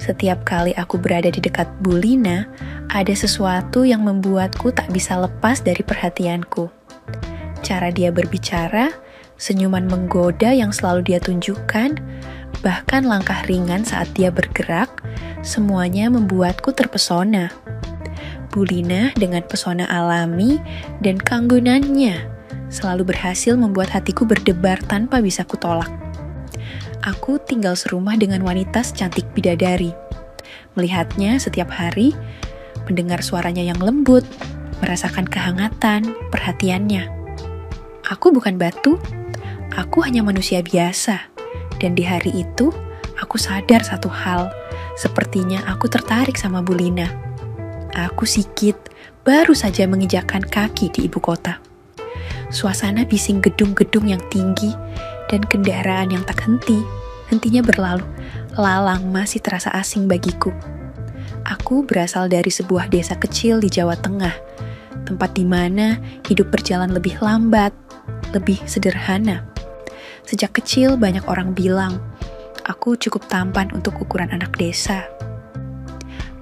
Setiap kali aku berada di dekat Bu Lina, ada sesuatu yang membuatku tak bisa lepas dari perhatianku. Cara dia berbicara, senyuman menggoda yang selalu dia tunjukkan, bahkan langkah ringan saat dia bergerak, semuanya membuatku terpesona. Bu Lina dengan pesona alami dan keanggunannya selalu berhasil membuat hatiku berdebar tanpa bisa kutolak. Aku tinggal serumah dengan wanita secantik bidadari. Melihatnya setiap hari, mendengar suaranya yang lembut, merasakan kehangatan, perhatiannya. Aku bukan batu, aku hanya manusia biasa. Dan di hari itu, aku sadar satu hal, sepertinya aku tertarik sama Bu Lina. Aku Sigit, baru saja menginjakkan kaki di ibu kota. Suasana bising gedung-gedung yang tinggi, dan kendaraan yang tak hentinya berlalu, lalang masih terasa asing bagiku. Aku berasal dari sebuah desa kecil di Jawa Tengah, tempat di mana hidup berjalan lebih lambat, lebih sederhana. Sejak kecil banyak orang bilang, aku cukup tampan untuk ukuran anak desa.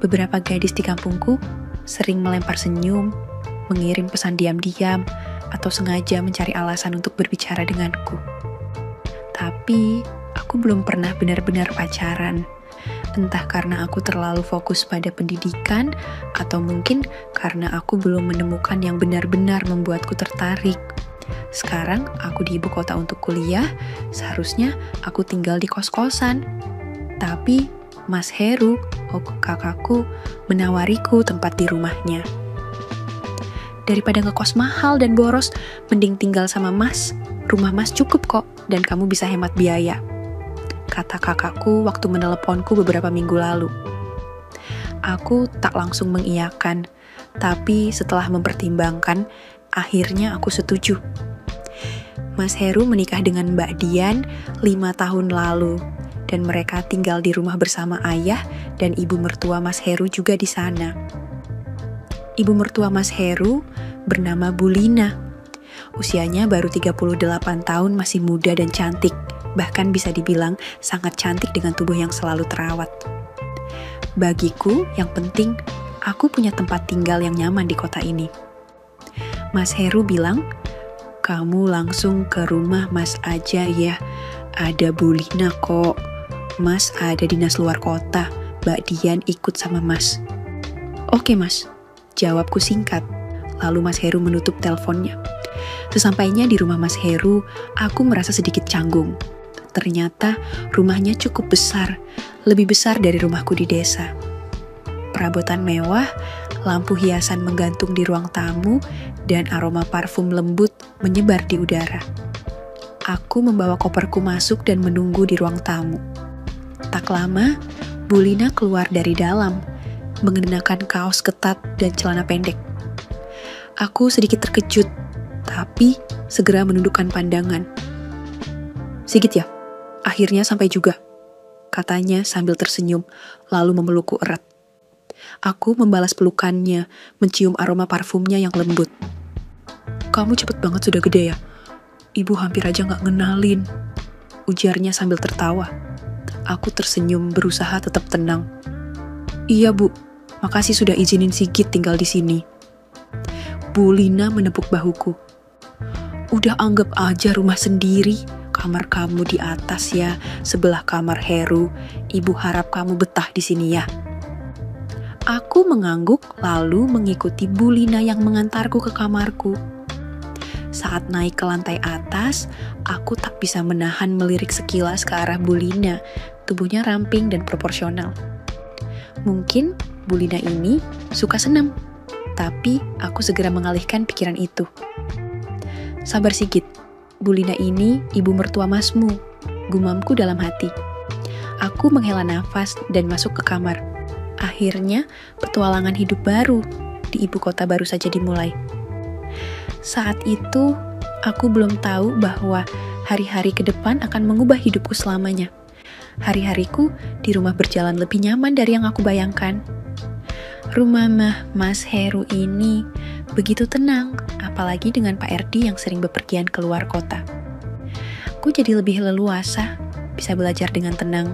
Beberapa gadis di kampungku sering melempar senyum, mengirim pesan diam-diam, atau sengaja mencari alasan untuk berbicara denganku. Tapi, aku belum pernah benar-benar pacaran. Entah karena aku terlalu fokus pada pendidikan, atau mungkin karena aku belum menemukan yang benar-benar membuatku tertarik. Sekarang, aku di ibu kota untuk kuliah, seharusnya aku tinggal di kos-kosan. Tapi, Mas Heru, kakakku, menawariku tempat di rumahnya. Daripada ngekos mahal dan boros, mending tinggal sama Mas. Rumah Mas cukup kok, dan kamu bisa hemat biaya, kata kakakku waktu meneleponku beberapa minggu lalu. Aku tak langsung mengiyakan, tapi setelah mempertimbangkan, akhirnya aku setuju. Mas Heru menikah dengan Mbak Dian 5 tahun lalu, dan mereka tinggal di rumah bersama ayah dan ibu mertua Mas Heru juga di sana. Ibu mertua Mas Heru bernama Bu Lina. Usianya baru 38 tahun, masih muda dan cantik. Bahkan bisa dibilang sangat cantik dengan tubuh yang selalu terawat. Bagiku, yang penting, aku punya tempat tinggal yang nyaman di kota ini. Mas Heru bilang, kamu langsung ke rumah Mas aja ya. Ada Bu Lina kok. Mas ada dinas luar kota. Mbak Dian ikut sama Mas. Oke Mas, jawabku singkat. Lalu Mas Heru menutup teleponnya. Sesampainya di rumah Mas Heru, aku merasa sedikit canggung. Ternyata rumahnya cukup besar, lebih besar dari rumahku di desa. Perabotan mewah, lampu hiasan menggantung di ruang tamu, dan aroma parfum lembut menyebar di udara. Aku membawa koperku masuk dan menunggu di ruang tamu. Tak lama, Bu Lina keluar dari dalam, mengenakan kaos ketat dan celana pendek. Aku sedikit terkejut, tapi segera menundukkan pandangan. Sigit ya? Akhirnya sampai juga, katanya sambil tersenyum, lalu memelukku erat. Aku membalas pelukannya, mencium aroma parfumnya yang lembut. Kamu cepet banget sudah gede ya? Ibu hampir aja gak ngenalin, ujarnya sambil tertawa. Aku tersenyum berusaha tetap tenang. Iya Bu, makasih sudah izinin Sigit tinggal di sini. Bu Lina menepuk bahuku. Udah anggap aja rumah sendiri, kamar kamu di atas ya, sebelah kamar Heru. Ibu harap kamu betah di sini ya. Aku mengangguk lalu mengikuti Bu Lina yang mengantarku ke kamarku. Saat naik ke lantai atas, aku tak bisa menahan melirik sekilas ke arah Bu Lina. Tubuhnya ramping dan proporsional. Mungkin Bu Lina ini suka senam, tapi aku segera mengalihkan pikiran itu. Sabar Sigit, Bu Lina ini ibu mertua Masmu, gumamku dalam hati. Aku menghela nafas dan masuk ke kamar. Akhirnya, petualangan hidup baru di ibu kota baru saja dimulai. Saat itu, aku belum tahu bahwa hari-hari ke depan akan mengubah hidupku selamanya. Hari-hariku di rumah berjalan lebih nyaman dari yang aku bayangkan. Rumah Mas Heru ini begitu tenang, apalagi dengan Pak Erdi yang sering bepergian keluar kota. Aku jadi lebih leluasa, bisa belajar dengan tenang,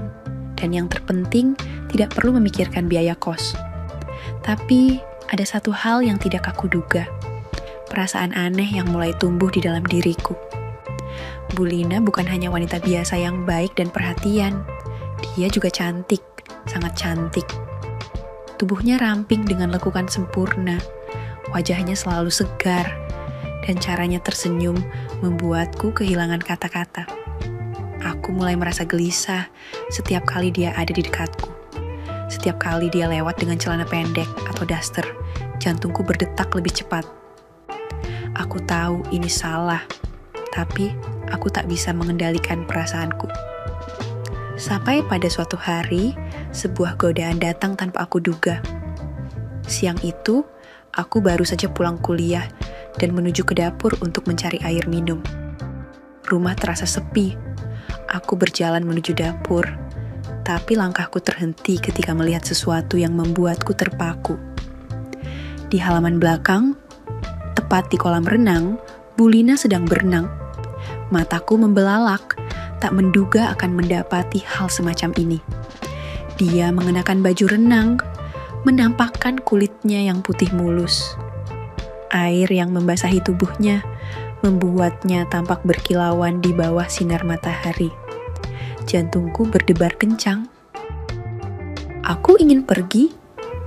dan yang terpenting, tidak perlu memikirkan biaya kos. Tapi ada satu hal yang tidak aku duga. Perasaan aneh yang mulai tumbuh di dalam diriku. Bu Lina bukan hanya wanita biasa yang baik dan perhatian. Dia juga cantik, sangat cantik. Tubuhnya ramping dengan lekukan sempurna. Wajahnya selalu segar. Dan caranya tersenyum membuatku kehilangan kata-kata. Aku mulai merasa gelisah setiap kali dia ada di dekatku. Setiap kali dia lewat dengan celana pendek atau daster, jantungku berdetak lebih cepat. Aku tahu ini salah, tapi aku tak bisa mengendalikan perasaanku. Sampai pada suatu hari, sebuah godaan datang tanpa aku duga. Siang itu, aku baru saja pulang kuliah dan menuju ke dapur untuk mencari air minum. Rumah terasa sepi. Aku berjalan menuju dapur, tapi langkahku terhenti ketika melihat sesuatu yang membuatku terpaku. Di halaman belakang, tepat di kolam renang, Bu Lina sedang berenang. Mataku membelalak, tak menduga akan mendapati hal semacam ini. Dia mengenakan baju renang, menampakkan kulitnya yang putih mulus. Air yang membasahi tubuhnya membuatnya tampak berkilauan di bawah sinar matahari. Jantungku berdebar kencang. Aku ingin pergi,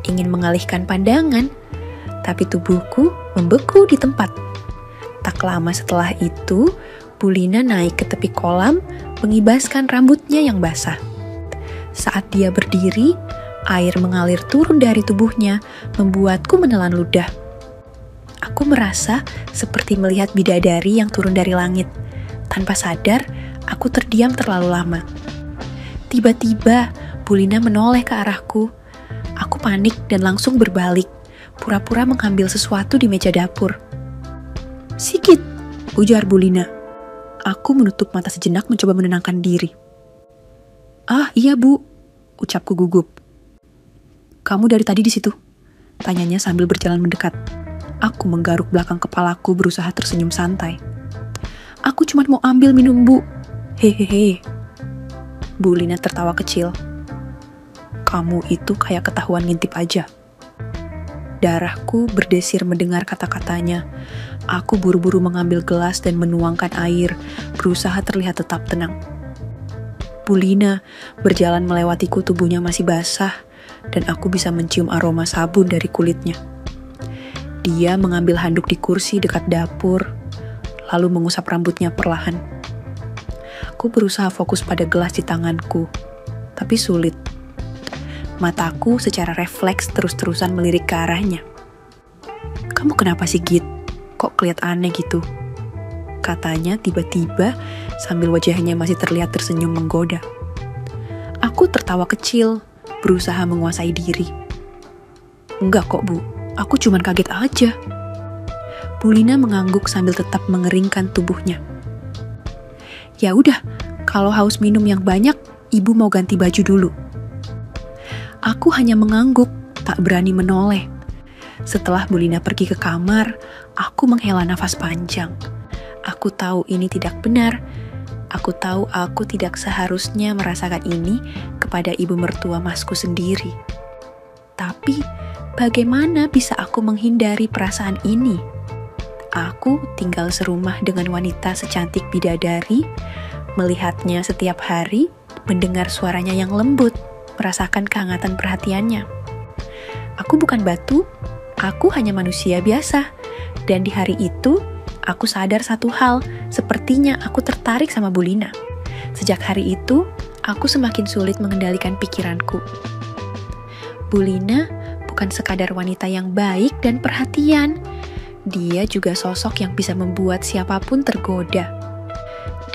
ingin mengalihkan pandangan, tapi tubuhku membeku di tempat. Tak lama setelah itu, Bu Lina naik ke tepi kolam, mengibaskan rambutnya yang basah. Saat dia berdiri, air mengalir turun dari tubuhnya, membuatku menelan ludah. Aku merasa seperti melihat bidadari yang turun dari langit. Tanpa sadar, aku terdiam terlalu lama. Tiba-tiba, Bu Lina menoleh ke arahku. Aku panik dan langsung berbalik, pura-pura mengambil sesuatu di meja dapur. "Sigit," ujar Bu Lina. Aku menutup mata sejenak mencoba menenangkan diri. "Ah, iya Bu," ucapku gugup. "Kamu dari tadi di situ?" tanyanya sambil berjalan mendekat. Aku menggaruk belakang kepalaku berusaha tersenyum santai. "Aku cuma mau ambil minum, Bu." "Hehehe." Bu Lina tertawa kecil. "Kamu itu kayak ketahuan ngintip aja." Darahku berdesir mendengar kata-katanya. Aku buru-buru mengambil gelas dan menuangkan air, berusaha terlihat tetap tenang. Bu Lina berjalan melewatiku, tubuhnya masih basah, dan aku bisa mencium aroma sabun dari kulitnya. Dia mengambil handuk di kursi dekat dapur, lalu mengusap rambutnya perlahan. Aku berusaha fokus pada gelas di tanganku, tapi sulit. Mataku secara refleks terus-terusan melirik ke arahnya. "Kamu kenapa sih, Git? Kok kelihatan aneh gitu?" katanya tiba-tiba sambil wajahnya masih terlihat tersenyum menggoda. Aku tertawa kecil, berusaha menguasai diri. "Enggak kok, Bu. Aku cuman kaget aja." Bu Lina mengangguk sambil tetap mengeringkan tubuhnya. "Ya udah, kalau haus minum yang banyak, Ibu mau ganti baju dulu." Aku hanya mengangguk, tak berani menoleh. Setelah Bu Lina pergi ke kamar, aku menghela nafas panjang. Aku tahu ini tidak benar. Aku tahu aku tidak seharusnya merasakan ini kepada ibu mertua masku sendiri. Tapi, bagaimana bisa aku menghindari perasaan ini? Aku tinggal serumah dengan wanita secantik bidadari, melihatnya setiap hari, mendengar suaranya yang lembut, merasakan kehangatan perhatiannya. Aku bukan batu, aku hanya manusia biasa. Dan di hari itu, aku sadar satu hal, sepertinya aku tertarik sama Bu Lina. Sejak hari itu, aku semakin sulit mengendalikan pikiranku. Bu Lina bukan sekadar wanita yang baik dan perhatian. Dia juga sosok yang bisa membuat siapapun tergoda.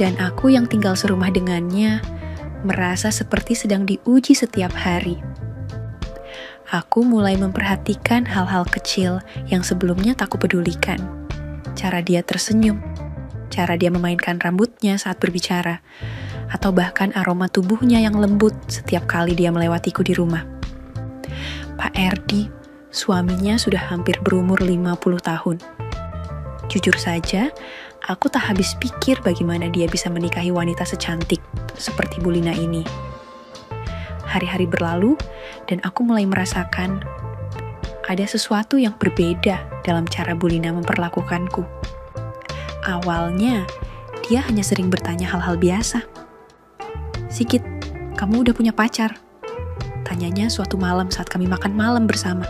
Dan aku yang tinggal serumah dengannya, merasa seperti sedang diuji setiap hari. Aku mulai memperhatikan hal-hal kecil yang sebelumnya tak kupedulikan. Cara dia tersenyum, cara dia memainkan rambutnya saat berbicara, atau bahkan aroma tubuhnya yang lembut setiap kali dia melewatiku di rumah. Pak Erdi, suaminya sudah hampir berumur 50 tahun. Jujur saja, aku tak habis pikir bagaimana dia bisa menikahi wanita secantik seperti Bu Lina ini. hari-hari berlalu dan aku mulai merasakan ada sesuatu yang berbeda dalam cara Bulina memperlakukanku. Awalnya, dia hanya sering bertanya hal-hal biasa. "Sigit, kamu udah punya pacar?" Tanyanya suatu malam saat kami makan malam bersama.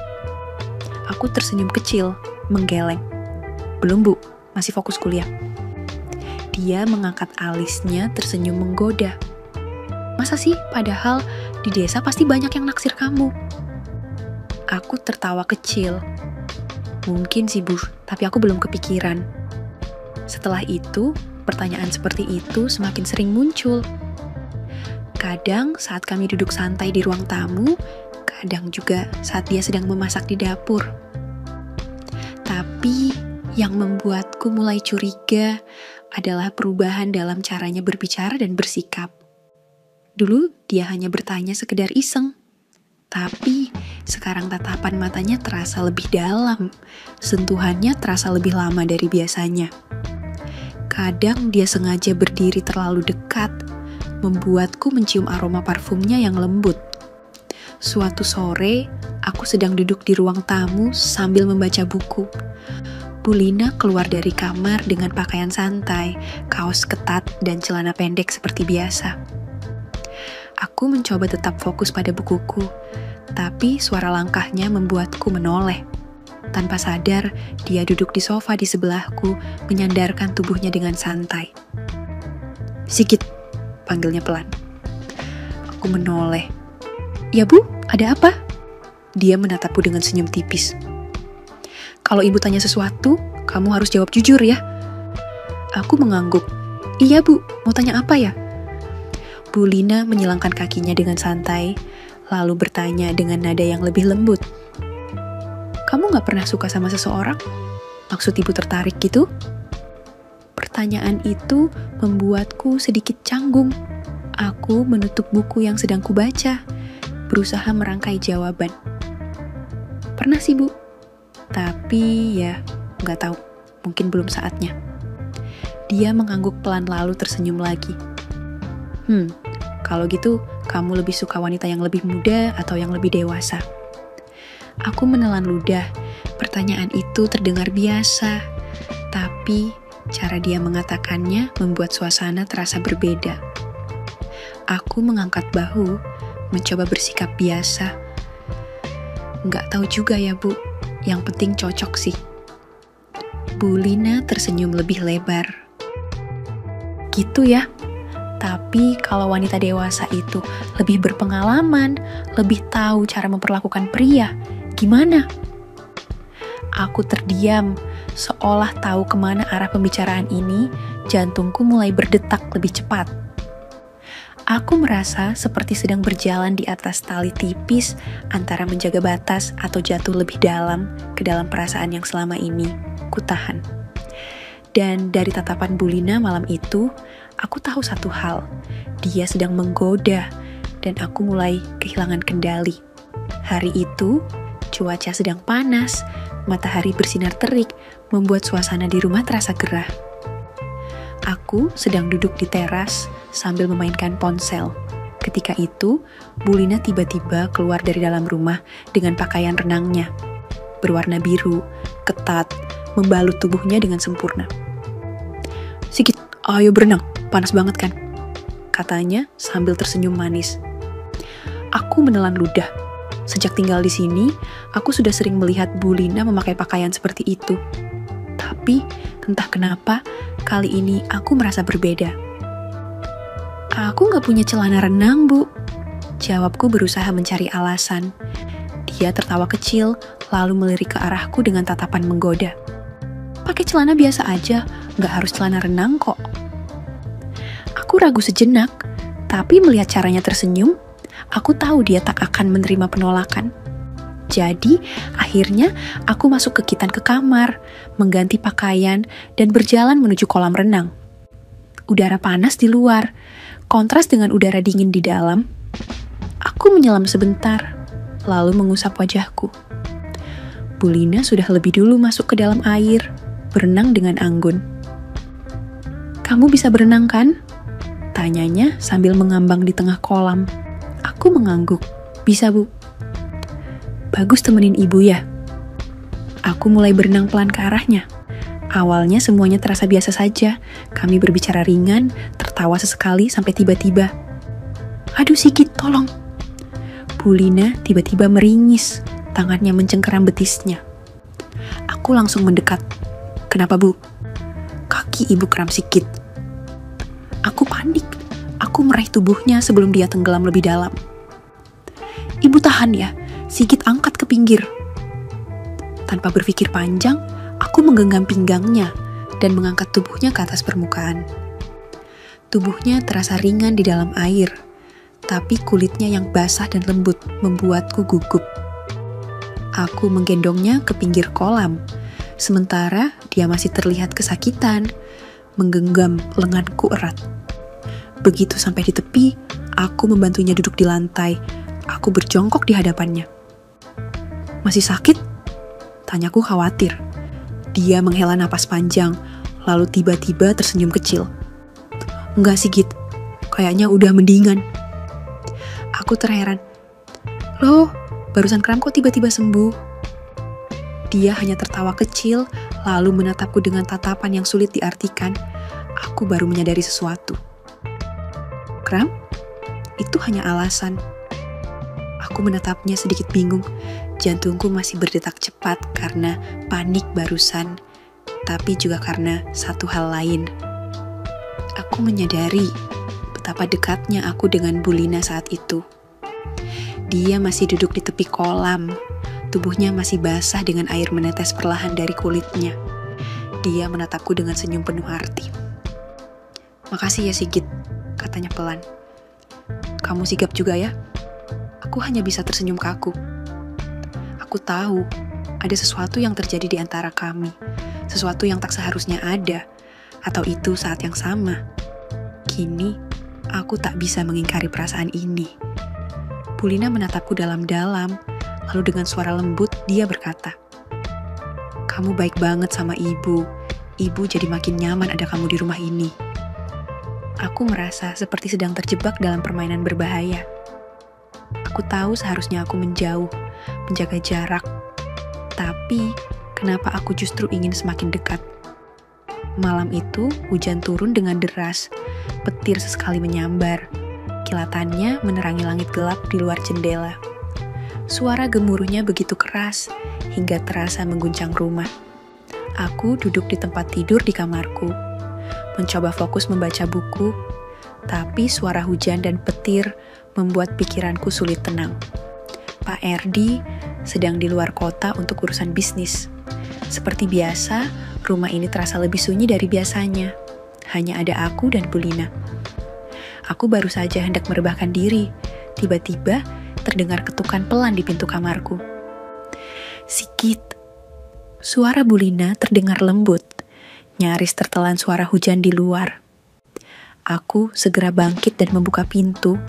Aku tersenyum kecil, menggeleng. "Belum, Bu, masih fokus kuliah." Dia mengangkat alisnya tersenyum menggoda. "Masa sih? Padahal di desa pasti banyak yang naksir kamu." Aku tertawa kecil. "Mungkin sih, Bu, tapi aku belum kepikiran." Setelah itu, pertanyaan seperti itu semakin sering muncul. Kadang saat kami duduk santai di ruang tamu, kadang juga saat dia sedang memasak di dapur. Tapi yang membuatku mulai curiga adalah perubahan dalam caranya berbicara dan bersikap. Dulu dia hanya bertanya sekedar iseng. Tapi sekarang tatapan matanya terasa lebih dalam, sentuhannya terasa lebih lama dari biasanya. Kadang dia sengaja berdiri terlalu dekat, membuatku mencium aroma parfumnya yang lembut. Suatu sore, aku sedang duduk di ruang tamu sambil membaca buku. Bulina keluar dari kamar dengan pakaian santai, kaos ketat, dan celana pendek seperti biasa. Aku mencoba tetap fokus pada bukuku, tapi suara langkahnya membuatku menoleh. Tanpa sadar, dia duduk di sofa di sebelahku, menyandarkan tubuhnya dengan santai. "Sigit," panggilnya pelan. Aku menoleh. "Ya, Bu, ada apa?" Dia menatapku dengan senyum tipis. "Kalau ibu tanya sesuatu, kamu harus jawab jujur ya." Aku mengangguk. "Iya, Bu, mau tanya apa ya?" Bulina menyilangkan kakinya dengan santai, lalu bertanya dengan nada yang lebih lembut. "Kamu gak pernah suka sama seseorang? Maksud ibu tertarik gitu?" Pertanyaan itu membuatku sedikit canggung. Aku menutup buku yang sedang kubaca, berusaha merangkai jawaban. "Pernah sih, Bu. Tapi ya, gak tahu. Mungkin belum saatnya." Dia mengangguk pelan lalu tersenyum lagi. Kalau gitu, kamu lebih suka wanita yang lebih muda atau yang lebih dewasa?" Aku menelan ludah. Pertanyaan itu terdengar biasa, tapi cara dia mengatakannya membuat suasana terasa berbeda. Aku mengangkat bahu, mencoba bersikap biasa. "Nggak tahu juga ya, Bu. Yang penting cocok sih." Bulina tersenyum lebih lebar. "Gitu ya? Tapi kalau wanita dewasa itu lebih berpengalaman, lebih tahu cara memperlakukan pria, gimana?" Aku terdiam, seolah tahu kemana arah pembicaraan ini. Jantungku mulai berdetak lebih cepat. Aku merasa seperti sedang berjalan di atas tali tipis antara menjaga batas atau jatuh lebih dalam ke dalam perasaan yang selama ini kutahan. Dan dari tatapan Bulina malam itu, aku tahu satu hal, dia sedang menggoda, dan aku mulai kehilangan kendali. Hari itu, cuaca sedang panas, matahari bersinar terik, membuat suasana di rumah terasa gerah. Aku sedang duduk di teras sambil memainkan ponsel. Ketika itu, Bulina tiba-tiba keluar dari dalam rumah dengan pakaian renangnya. Berwarna biru, ketat, membalut tubuhnya dengan sempurna. "Sigit, ayo berenang, panas banget kan?" katanya sambil tersenyum manis. Aku menelan ludah. Sejak tinggal di sini, aku sudah sering melihat Bulina memakai pakaian seperti itu. Tapi, entah kenapa, kali ini aku merasa berbeda. "Aku gak punya celana renang, Bu." Jawabku berusaha mencari alasan. Dia tertawa kecil, lalu melirik ke arahku dengan tatapan menggoda. "Pakai celana biasa aja, gak harus celana renang kok." Aku ragu sejenak, tapi melihat caranya tersenyum, aku tahu dia tak akan menerima penolakan. Jadi, akhirnya aku masuk kekitan ke kamar, mengganti pakaian, dan berjalan menuju kolam renang. Udara panas di luar, kontras dengan udara dingin di dalam. Aku menyelam sebentar, lalu mengusap wajahku. Bulina sudah lebih dulu masuk ke dalam air, berenang dengan anggun. "Kamu bisa berenang kan?" tanyanya sambil mengambang di tengah kolam. Aku mengangguk. Bisa, Bu. Bagus temenin ibu ya. Aku mulai berenang pelan ke arahnya. Awalnya semuanya terasa biasa saja. Kami berbicara ringan, tertawa sesekali sampai tiba-tiba. Aduh Sigit, tolong. Bu Lina tiba-tiba meringis, tangannya mencengkeram betisnya. Aku langsung mendekat. Kenapa Bu? Kaki ibu kram Sigit. Aku panik. Aku meraih tubuhnya sebelum dia tenggelam lebih dalam. Ibu tahan ya, Sigit angkat ke pinggir. Tanpa berpikir panjang, aku menggenggam pinggangnya dan mengangkat tubuhnya ke atas permukaan. Tubuhnya terasa ringan di dalam air, tapi kulitnya yang basah dan lembut membuatku gugup. Aku menggendongnya ke pinggir kolam, sementara dia masih terlihat kesakitan, menggenggam lenganku erat. Begitu sampai di tepi, aku membantunya duduk di lantai. Aku berjongkok di hadapannya. Masih sakit? Tanyaku khawatir. Dia menghela napas panjang, lalu tiba-tiba tersenyum kecil. Enggak Sigit, kayaknya udah mendingan. Aku terheran. Loh, barusan kram kok tiba-tiba sembuh? Dia hanya tertawa kecil, lalu menatapku dengan tatapan yang sulit diartikan. Aku baru menyadari sesuatu. Kram? Itu hanya alasan. Aku menatapnya sedikit bingung. Jantungku masih berdetak cepat karena panik barusan, tapi juga karena satu hal lain. Aku menyadari betapa dekatnya aku dengan Bu Lina saat itu. Dia masih duduk di tepi kolam, tubuhnya masih basah dengan air menetes perlahan dari kulitnya. Dia menatapku dengan senyum penuh arti. Makasih ya Sigit, katanya pelan. Kamu sigap juga ya? Aku hanya bisa tersenyum kaku. Aku tahu ada sesuatu yang terjadi di antara kami, sesuatu yang tak seharusnya ada, atau itu saat yang sama. Kini, aku tak bisa mengingkari perasaan ini. Bu Lina menatapku dalam-dalam, lalu dengan suara lembut dia berkata, "Kamu baik banget sama ibu. Ibu jadi makin nyaman ada kamu di rumah ini." Aku merasa seperti sedang terjebak dalam permainan berbahaya. Aku tahu seharusnya aku menjauh, menjaga jarak. Tapi, kenapa aku justru ingin semakin dekat? Malam itu, hujan turun dengan deras. Petir sesekali menyambar. Kilatannya menerangi langit gelap di luar jendela. Suara gemuruhnya begitu keras, hingga terasa mengguncang rumah. Aku duduk di tempat tidur di kamarku, mencoba fokus membaca buku, tapi suara hujan dan petir membuat pikiranku sulit tenang. Pak Erdi sedang di luar kota untuk urusan bisnis. Seperti biasa, rumah ini terasa lebih sunyi dari biasanya. Hanya ada aku dan Bu Lina. Aku baru saja hendak merebahkan diri. Tiba-tiba terdengar ketukan pelan di pintu kamarku. Sigit. Suara Bu Lina terdengar lembut, nyaris tertelan suara hujan di luar. Aku segera bangkit dan membuka pintu.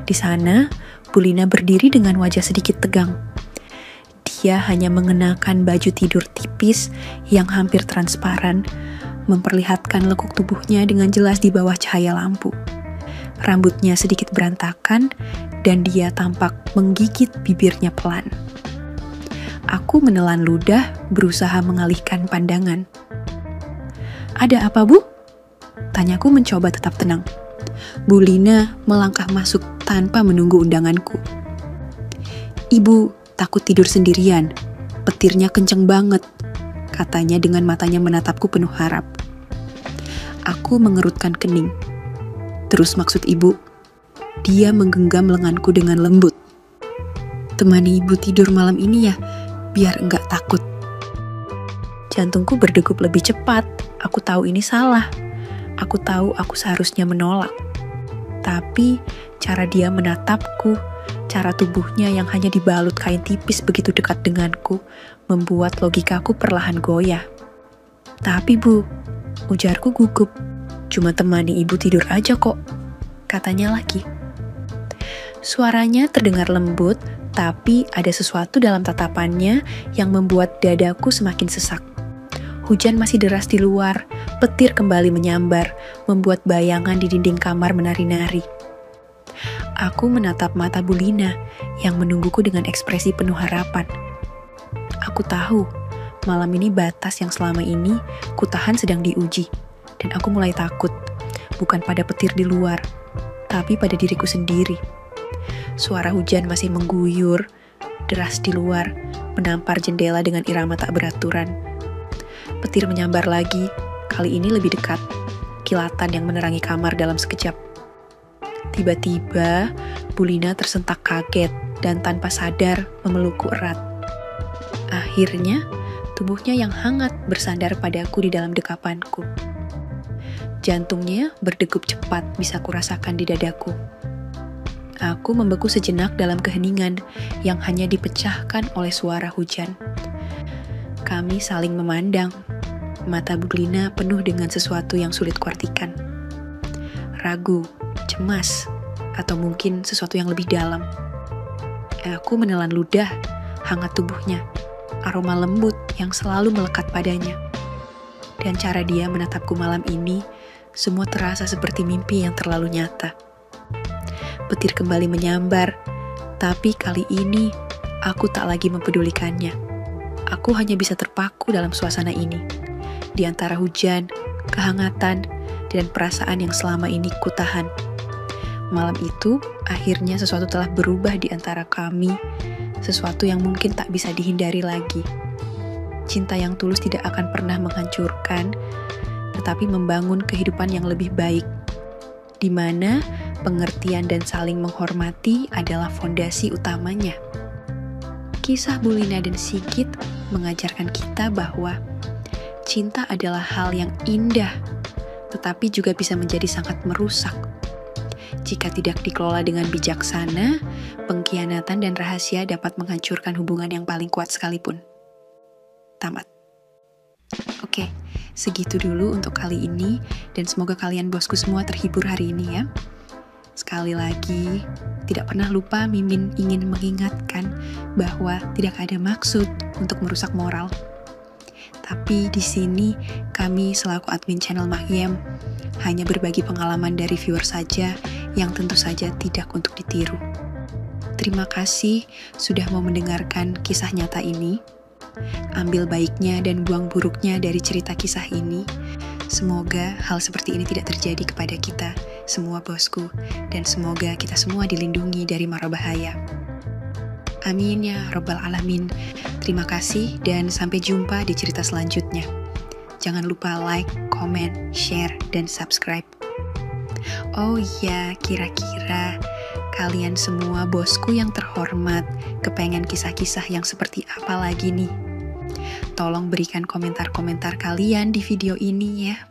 Di sana, Bu Lina berdiri dengan wajah sedikit tegang. Dia hanya mengenakan baju tidur tipis yang hampir transparan, memperlihatkan lekuk tubuhnya dengan jelas di bawah cahaya lampu. Rambutnya sedikit berantakan, dan dia tampak menggigit bibirnya pelan. Aku menelan ludah, berusaha mengalihkan pandangan. "Ada apa, Bu?" Tanyaku mencoba tetap tenang. Bu Lina melangkah masuk tanpa menunggu undanganku. "Ibu takut tidur sendirian. Petirnya kenceng banget," katanya dengan matanya menatapku penuh harap. Aku mengerutkan kening. "Terus maksud ibu?" Dia menggenggam lenganku dengan lembut. "Temani ibu tidur malam ini ya, biar enggak takut." Jantungku berdegup lebih cepat. Aku tahu ini salah. Aku tahu aku seharusnya menolak. Tapi cara dia menatapku, cara tubuhnya yang hanya dibalut kain tipis begitu dekat denganku, membuat logikaku perlahan goyah. "Tapi Bu," ujarku gugup, "cuma temani ibu tidur aja kok," katanya lagi. Suaranya terdengar lembut, tapi ada sesuatu dalam tatapannya yang membuat dadaku semakin sesak. Hujan masih deras di luar, petir kembali menyambar, membuat bayangan di dinding kamar menari-nari. Aku menatap mata Bulina yang menungguku dengan ekspresi penuh harapan. Aku tahu, malam ini batas yang selama ini kutahan sedang diuji, dan aku mulai takut, bukan pada petir di luar, tapi pada diriku sendiri. Suara hujan masih mengguyur, deras di luar, menampar jendela dengan irama tak beraturan. Petir menyambar lagi, kali ini lebih dekat, kilatan yang menerangi kamar dalam sekejap. Tiba-tiba, Bulina tersentak kaget dan tanpa sadar memelukku erat. Akhirnya, tubuhnya yang hangat bersandar padaku di dalam dekapanku. Jantungnya berdegup cepat bisa kurasakan di dadaku. Aku membeku sejenak dalam keheningan yang hanya dipecahkan oleh suara hujan. Kami saling memandang. Mata Bulina penuh dengan sesuatu yang sulit kuartikan. Ragu, cemas, atau mungkin sesuatu yang lebih dalam. Aku menelan ludah, hangat tubuhnya, aroma lembut yang selalu melekat padanya. Dan cara dia menatapku malam ini, semua terasa seperti mimpi yang terlalu nyata. Petir kembali menyambar, tapi kali ini aku tak lagi mempedulikannya. Aku hanya bisa terpaku dalam suasana ini. Di antara hujan, kehangatan, dan perasaan yang selama ini kutahan. Malam itu, akhirnya sesuatu telah berubah di antara kami, sesuatu yang mungkin tak bisa dihindari lagi. Cinta yang tulus tidak akan pernah menghancurkan, tetapi membangun kehidupan yang lebih baik, di mana pengertian dan saling menghormati adalah fondasi utamanya. Kisah Bulina dan Sigit mengajarkan kita bahwa cinta adalah hal yang indah, tetapi juga bisa menjadi sangat merusak. Jika tidak dikelola dengan bijaksana, pengkhianatan dan rahasia dapat menghancurkan hubungan yang paling kuat sekalipun. Tamat. Oke, segitu dulu untuk kali ini, dan semoga kalian bosku semua terhibur hari ini ya. Sekali lagi, tidak pernah lupa Mimin ingin mengingatkan bahwa tidak ada maksud untuk merusak moral. Tapi di sini kami selaku admin channel Mahyam hanya berbagi pengalaman dari viewer saja yang tentu saja tidak untuk ditiru. Terima kasih sudah mau mendengarkan kisah nyata ini. Ambil baiknya dan buang buruknya dari cerita kisah ini. Semoga hal seperti ini tidak terjadi kepada kita semua bosku, dan semoga kita semua dilindungi dari mara bahaya. Amin ya Rabbal Alamin. Terima kasih dan sampai jumpa di cerita selanjutnya. Jangan lupa like, comment, share, dan subscribe. Oh iya, kira-kira kalian semua bosku yang terhormat kepengen kisah-kisah yang seperti apa lagi nih? Tolong berikan komentar-komentar kalian di video ini ya.